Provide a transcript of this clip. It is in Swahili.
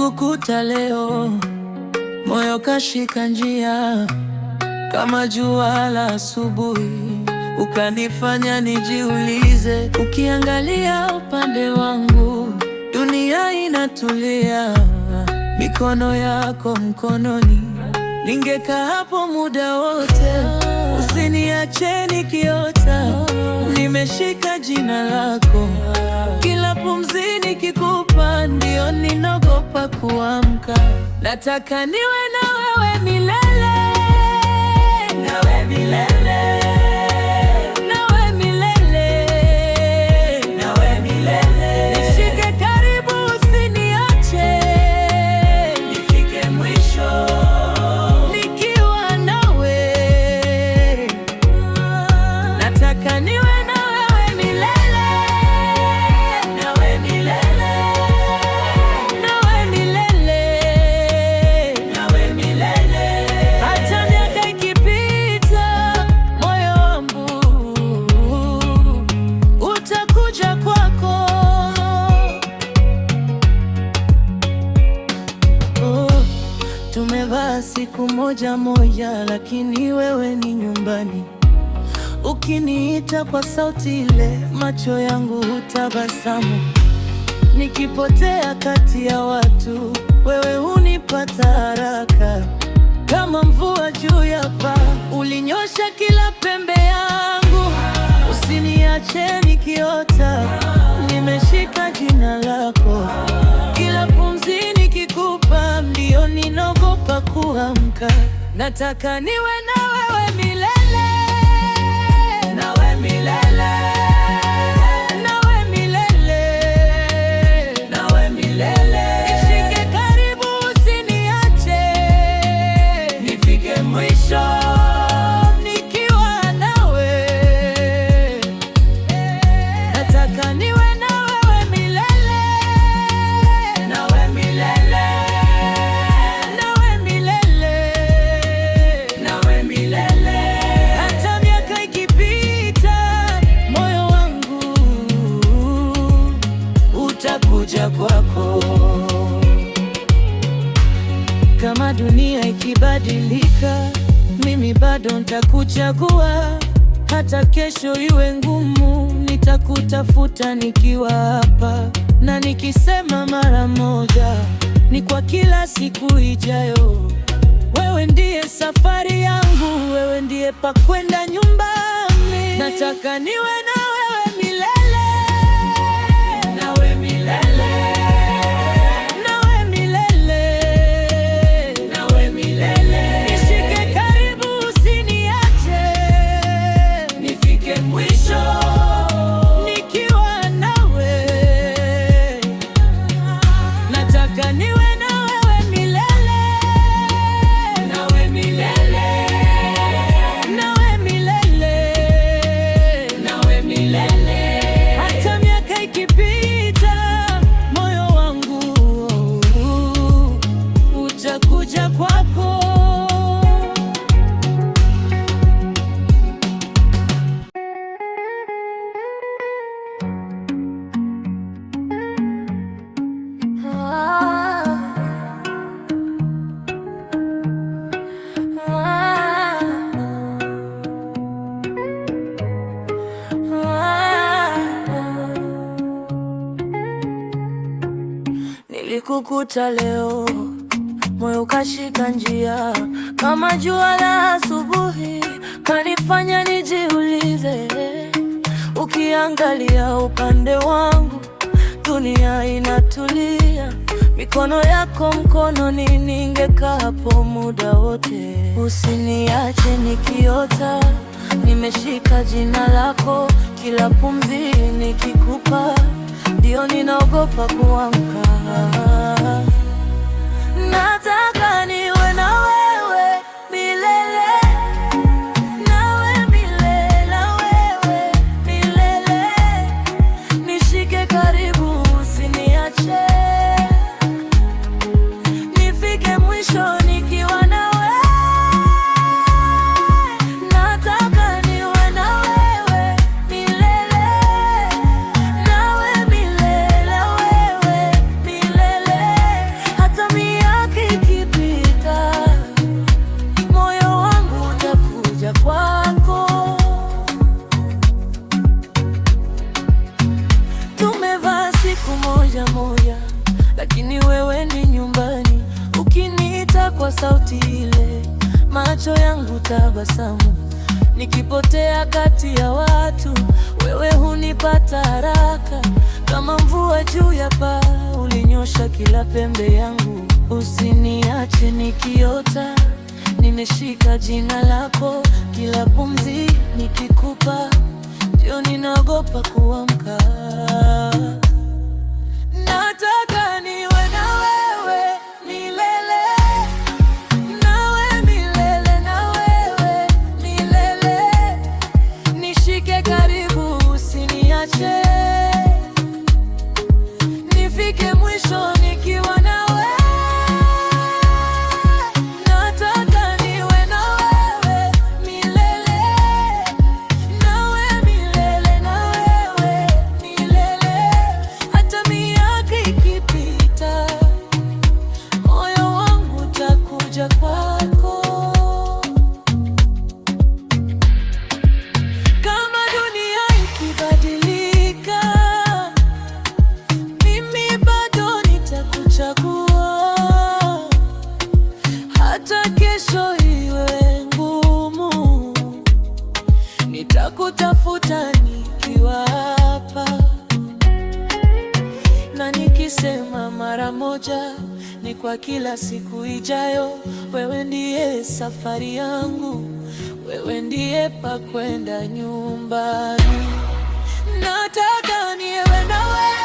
Nilikukuta leo, moyo kashika njia, kama jua la asubuhi, ukanifanya nijiulize. Ukiangalia upande wangu, dunia inatulia, mikono yako mkononi, ningekaa hapo muda wote. Usiniache nikiota, nimeshika jina lako, kila pumzi nikikupa, ndio ninaogopa kuamka. Nataka niwe na wewe milele, nawe milele, nawe milele, nawe milele. Nishike karibu, usiniache, nifike mwisho nikiwa nawe. Nataka niwe na wewe milele, nawe milele, nawe milele, nawe milele. Hata miaka ikipita, moyo wangu utakuja kwako. Tumevaa siku moja moja, lakini wewe ni nyumbani. Ukiniita kwa sauti ile, macho yangu hutabasamu. Nikipotea kati ya watu, wewe hunipata haraka. Kama mvua juu ya paa, ulinyosha kila pembe yangu. Usiniache nikiota, nimeshika jina lako, kila pumzi nikikupa, ndio ninaogopa kuamka. Nataka niwe na wewe milele, nawe milele, nawe milele, nawe milele. Nishike karibu, usiniache, nifike mwisho nikiwa nawe. Nataka niwe na wewe milele, nawe milele, nawe milele, nawe milele. Hata miaka ikipita, moyo wangu utakuja kwako. Kama dunia ikibadilika, mimi bado nitakuchagua. Hata kesho iwe ngumu, nitakutafuta nikiwa hapa. Na nikisema mara moja, ni kwa kila siku ijayo. Wewe ndiye safari yangu, wewe ndiye pa kwenda nyumbani. Nataka niwe na wewe milele, nawe milele, nawe milele, nawe milele. Nishike karibu, usiniache, nifike mwisho nikiwa nawe. Nataka niwe na wewe milele, nawe milele, nawe milele, nawe milele. Hata miaka ikipita, moyo wangu utakuja kwako. Nilikukuta leo, moyo ukashika njia, kama jua la asubuhi, kanifanya nijiulize. Ukiangalia upande wangu, dunia inatulia, mikono yako mkononi, ningekaa hapo muda wote. Usiniache nikiota, nimeshika jina lako, kila pumzi nikikupa, ndio ninaogopa kuamka. Nataka niwe na wewe milele, nawe milele, na wewe milele. Nishike karibu, usiniache, nifike mwisho nikiwa nawe. Nataka niwe na wewe milele, nawe milele, na wewe milele. Hata kwa sauti ile, macho yangu tabasamu. Nikipotea kati ya watu, wewe hunipata haraka. Kama mvua juu ya paa, ulinyosha kila pembe yangu. Usiniache nikiota, nimeshika jina lako. Kila pumzi nikikupa, ndio ninaogopa kuamka. Nataka niwe na wewe milele, nawe milele, na wewe milele. Nishike karibu, usiniache, nifike mwisho nikiwa na wewe. Nataka niwe na wewe milele, nawe milele, na wewe milele. Hata miaka ikipita, moyo wangu utakuja kwako. Kama dunia ikibadilika, mimi bado nitakuchagua. Hata kesho iwe ngumu, nitakutafuta nikiwa hapa. Na nikisema mara moja, ni kwa kila siku ijayo. Wewe ndiye safari yangu, wewe ndiye pa kwenda nyumbani. Nataka niwe na wewe